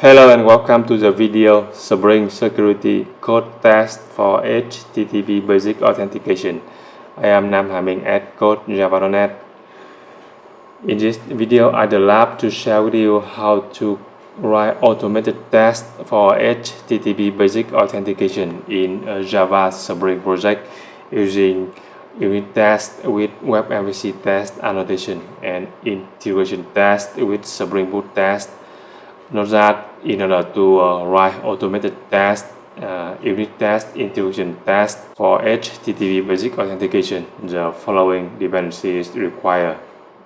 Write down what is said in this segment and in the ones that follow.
Hello and welcome to the video Spring Security Code Test for HTTP Basic Authentication. I am Nam Hà Minh at CodeJava.net. In this video, I'd love to share with you how to write automated tests for HTTP Basic Authentication in a Java Spring project using unit test with WebMVC test annotation and integration test with Spring Boot test. Note that in order to write automated test, unit test, integration test for HTTP basic authentication, the following dependencies required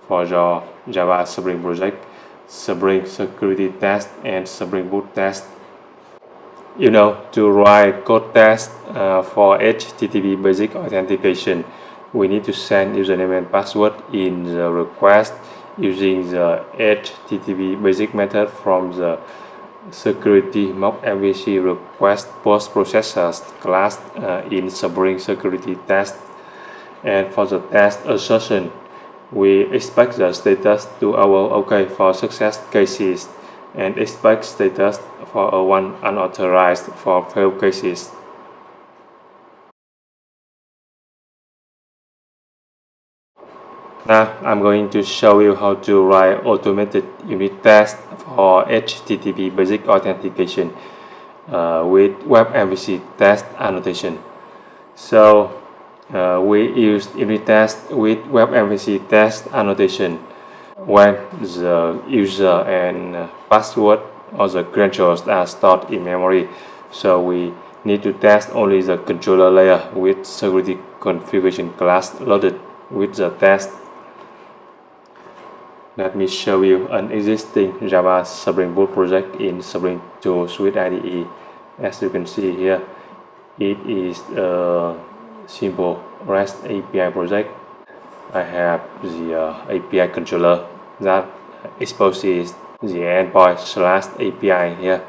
for your Java Spring project: Spring Security Test and Spring Boot Test. To write code test for HTTP basic authentication, we need to send username and password in the request using the HTTP basic method from the security mock MVC request post processors class in Spring Security Test. And for the test assertion, we expect the status to our OK for success cases and expect status for a one unauthorized for failed cases. Now I'm going to show you how to write automated unit test for HTTP basic authentication with WebMVC test annotation. So we use unit test with WebMVC test annotation when the user and password or the credentials are stored in memory. So we need to test only the controller layer with security configuration class loaded with the test. Let me show you an existing Java Spring Boot project in Spring Tool Suite IDE. As you can see here, it is a simple REST API project. I have the API controller that exposes the endpoint/API here.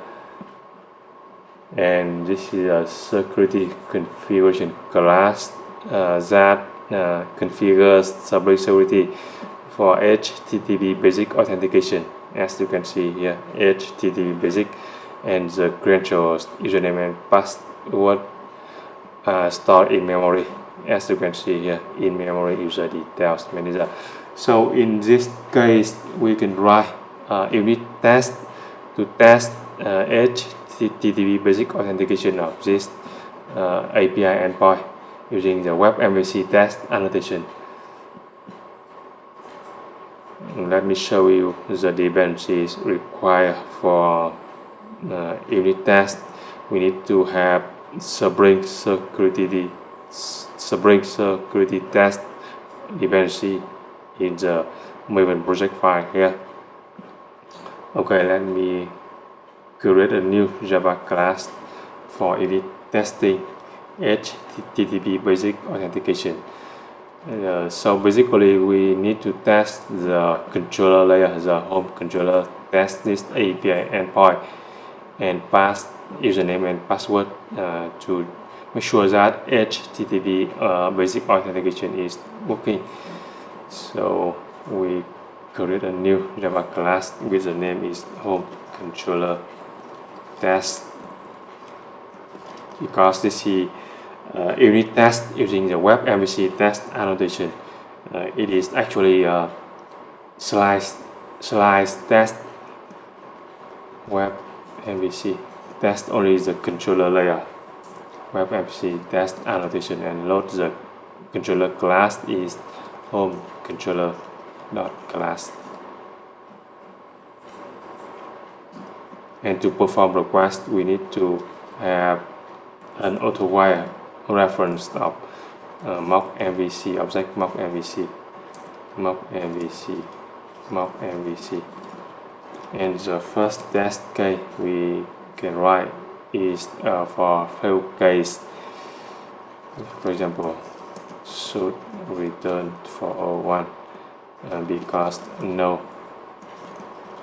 And this is a security configuration class that configures Spring Security for HTTP basic authentication. As you can see here, HTTP basic, and the credentials, username and password stored in memory. As you can see here, in memory user details manager. So in this case, we can write unit test to test HTTP basic authentication of this API endpoint using the WebMVC test annotation. Let me show you the dependencies required for unit test. We need to have Spring Security Test dependency in the Maven project file here. Okay, let me create a new Java class for unit testing HTTP basic authentication. So basically, we need to test the controller layer, the home controller, test this API endpoint, and pass username and password to make sure that HTTP basic authentication is working. So we create a new Java class with the name is home controller test, because this is unit test using the WebMVC test annotation. It is actually a slice test. WebMVC test only the controller layer. WebMVC test annotation and load the controller class is home controller class. And to perform request, we need to have an auto-wire reference of mock MVC object mock MVC, and the first test case we can write is for failed case. For example, should return 401 because no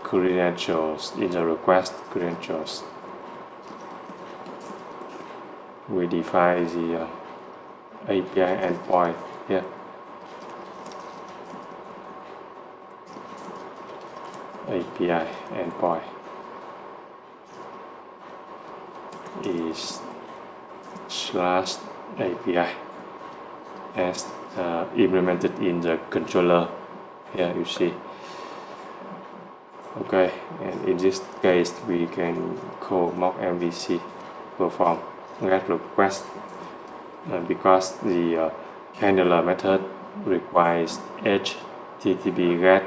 credentials in the request credentials. We define the API endpoint here. API endpoint. is slash API as implemented in the controller. Here you see. Okay, and in this case we can call mock MVC perform GET request because the handler method requires HTTP GET,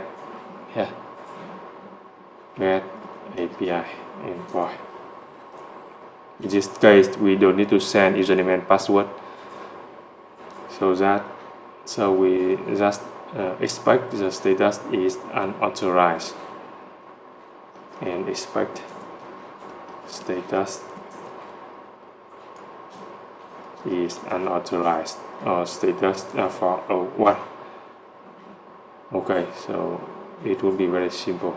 GET API endpoint. In this case we don't need to send username and password, so we just expect the status is unauthorized and expect status is unauthorized or status for 1. Okay, so it will be very simple.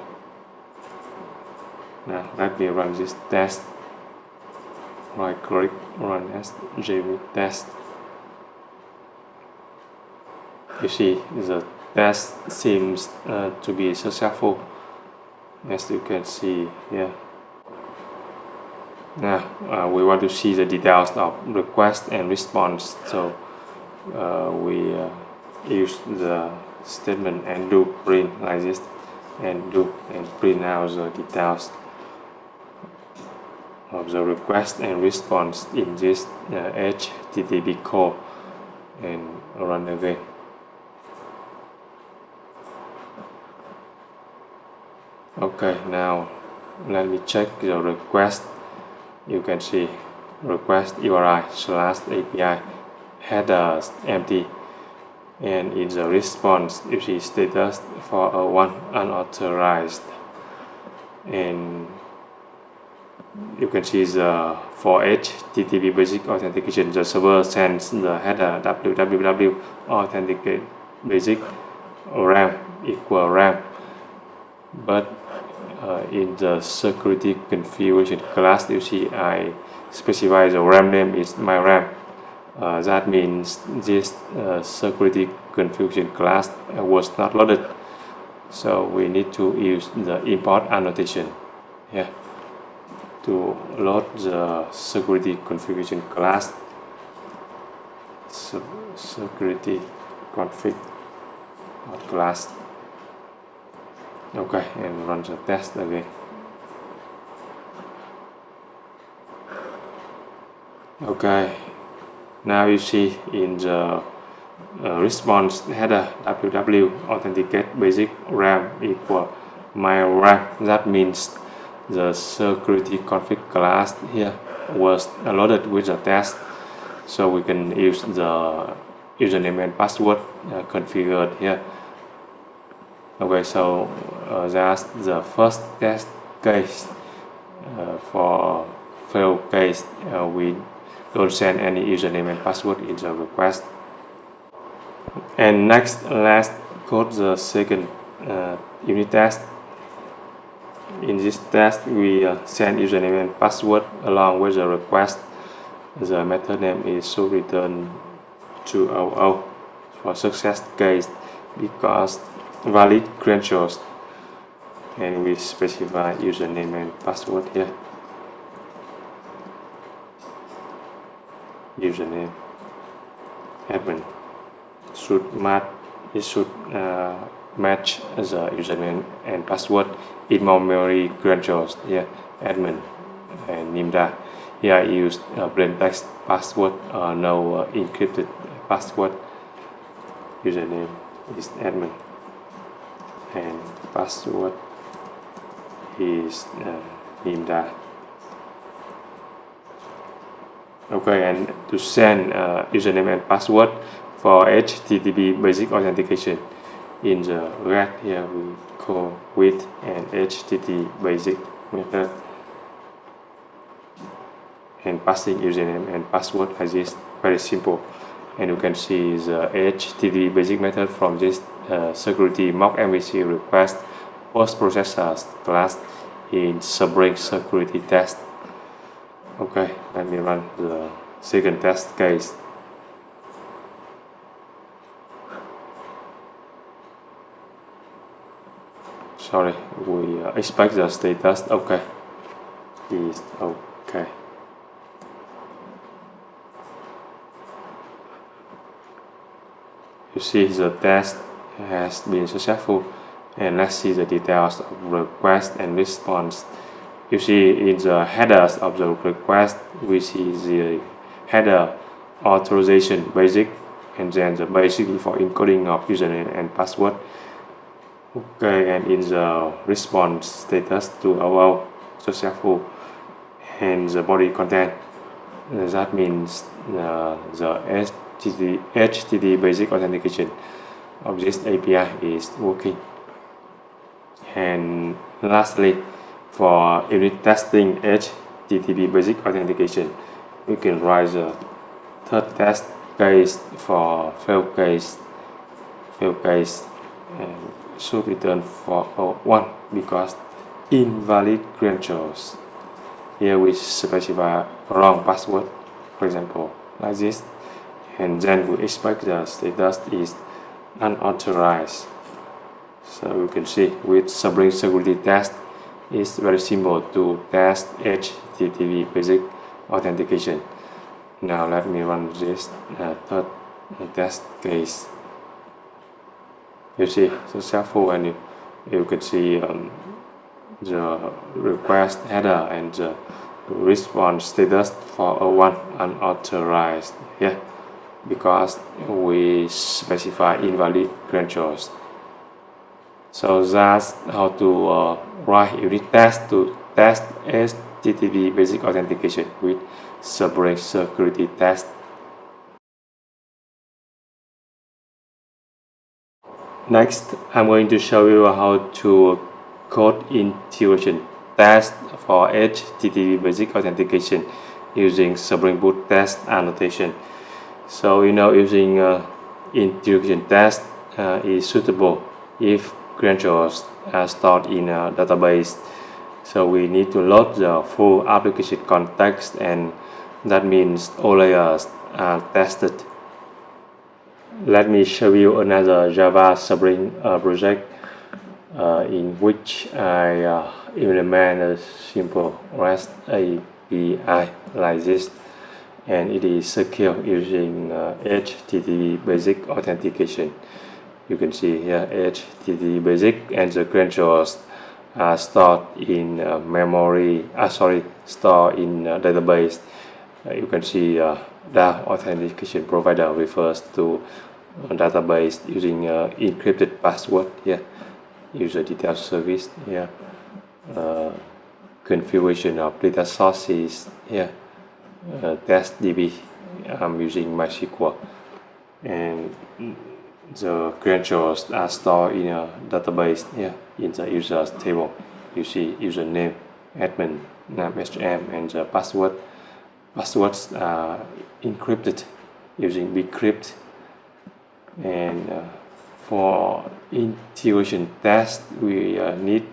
Now let me run this test. Right click, run as JV test. You see the test seems to be successful, as you can see here. Now we want to see the details of request and response, so we use the statement and do print like this, and print out the details of the request and response in this HTTP code, and run again. Okay, now let me check the request. You can see request URI slash API header empty, and in the response you see status for 1 unauthorized, and you can see the for HTTP basic authentication the server sends the header www authenticate basic RAM equal RAM, but in the security configuration class you see I specify the RAM name is my RAM. That means this security configuration class was not loaded, so we need to use the import annotation here to load the security configuration class. So security config class. Okay, and run the test again. Okay, now you see in the response header www authenticate basic RAM equal my RAM. That means the security config class here was loaded with the test, so we can use the username and password configured here. Okay, so that's the first test case. For fail case, we don't send any username and password in the request. And next, let's code the second unit test. In this test, we send username and password along with the request. The method name is should return 200 for success case because valid credentials, and we specify username and password here. Username admin should match match the username and password in memory credentials here, admin and nimda. Here I use plain text password, no encrypted password. Username is admin and password is nimda. Okay, and to send username and password for HTTP basic authentication, in the GET here we call with an HTTP basic method and passing username and password as is very simple. And you can see the HTTP basic method from this security mock MVC request post processor class in Spring security test. Okay, let me run the second test case. Sorry, we expect the status okay is okay. You see the test has been successful, and let's see the details of request and response. You see in the headers of the request, we see the header authorization basic, and then the basic for encoding of username and password. Okay, and in the response status to allow successful, and the body content, that means the HTTP basic authentication of this API is working. And lastly, for unit testing HTTP basic authentication, we can write the third test case for fail case, and should return for 1 because invalid credentials. Here we specify wrong password, for example, like this, and then we expect the status is unauthorized. So you can see with Spring security test, it's very simple to test HTTP basic authentication. Now let me run this third test case. You see successful, and you can see the request header and the response status for 1 unauthorized here, because we specify invalid credentials. So that's how to write unit test to test HTTP basic authentication with Spring security test. Next, I'm going to show you how to code integration test for HTTP basic authentication using Spring Boot test annotation. So using integration test is suitable if credentials are stored in a database. So we need to load the full application context, and that means all layers are tested. Let me show you another Java Spring project in which I implement a simple REST API like this, and it is secure using HTTP basic authentication. You can see here HTTP basic, and the credentials are stored in memory. Stored in database. You can see the authentication provider refers to database using encrypted password here. User detail service here. Configuration of data sources here. Test DB. I'm using MySQL, and the credentials are stored in a database here in the users table. You see username, admin, name, HM, and the password. Passwords are encrypted using bcrypt. And for integration test, we need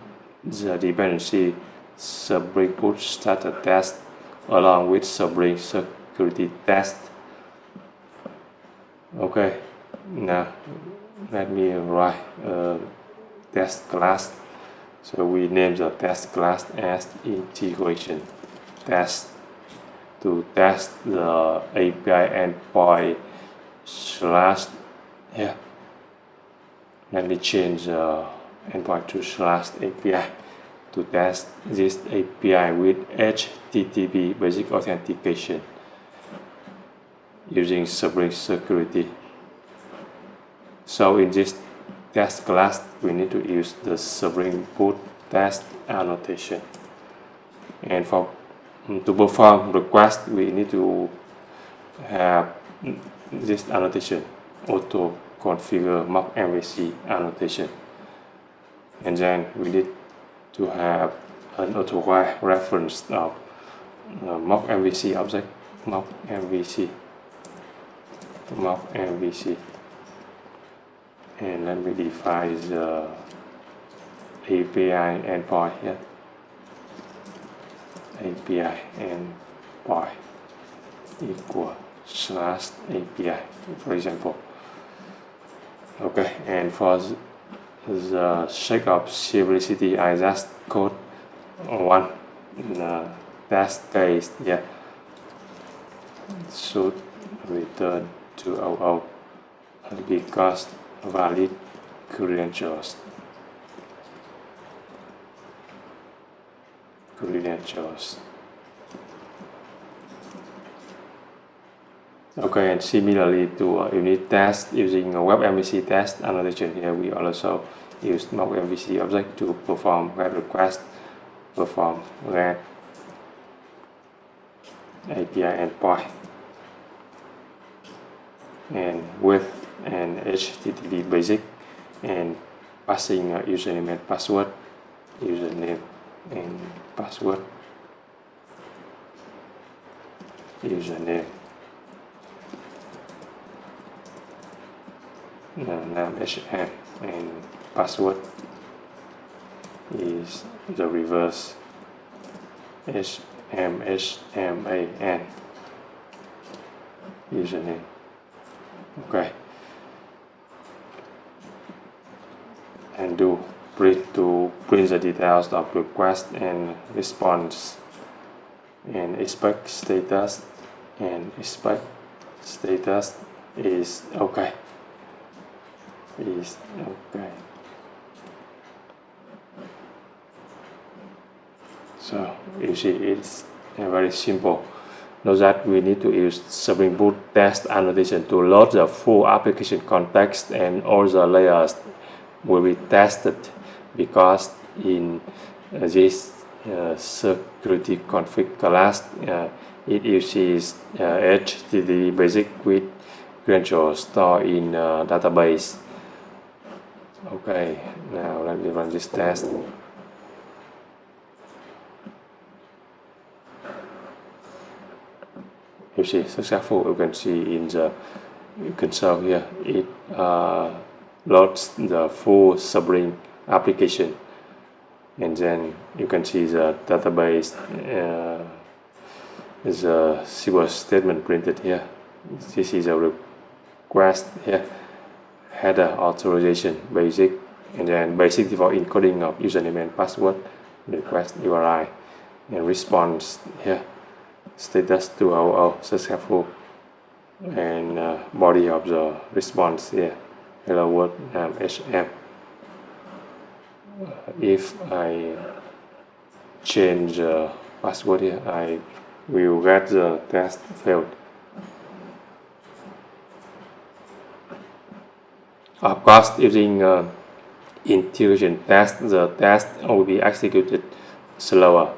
the dependency Spring Boot starter test along with Spring security test. Okay, now let me write a test class. So we name the test class as integration test to test the API endpoint / here. Let me change the endpoint to /API to test this API with HTTP basic authentication using Spring security. So in this test class, we need to use the Spring Boot test annotation. And to perform request, we need to have this annotation, auto configure mock MVC annotation. And then we need to have an auto reference of mock MVC object, mock MVC. And let me define the API endpoint here. API endpoint equal /API, for example. Okay, and for the sake of simplicity, I just code one test case here. Should return to because valid credentials. Okay, and similarly to unit test using a web MVC test annotation, here we also use mock MVC object to perform GET request, perform GET API endpoint, and with an HTTP basic, and passing a username and password, username and password, username, name HM, and password is the reverse HMHMAN, username. Okay, and do print to print the details of request and response, and expect status, and expect status is okay, So you see, it's very simple. Note that we need to use Spring Boot test annotation to load the full application context, and all the layers will be tested, because in this security config class it uses HTTP basic with credentials stored in database. Okay, now let me run this test. You see, successful. You can see in the console here, it loads the full Spring application, and then you can see the database, the SQL statement printed here. This is a request here, header authorization basic, and then basic for encoding of username and password, request URI, and response here, status 200 successful, and body of the response here, hello world, HM. If I change the password here, I will get the test failed. Of course, using integration test, the test will be executed slower,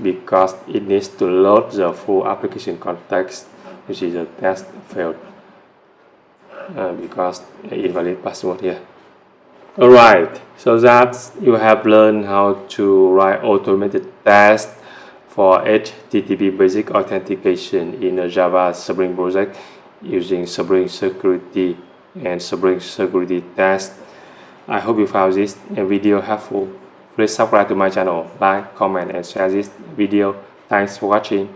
because it needs to load the full application context. You see the test failed because invalid password here. Alright, so that you have learned how to write automated tests for HTTP basic authentication in a Java Spring project using Spring Security and Spring Security Test. I hope you found this video helpful. Please subscribe to my channel, like, comment, and share this video. Thanks for watching.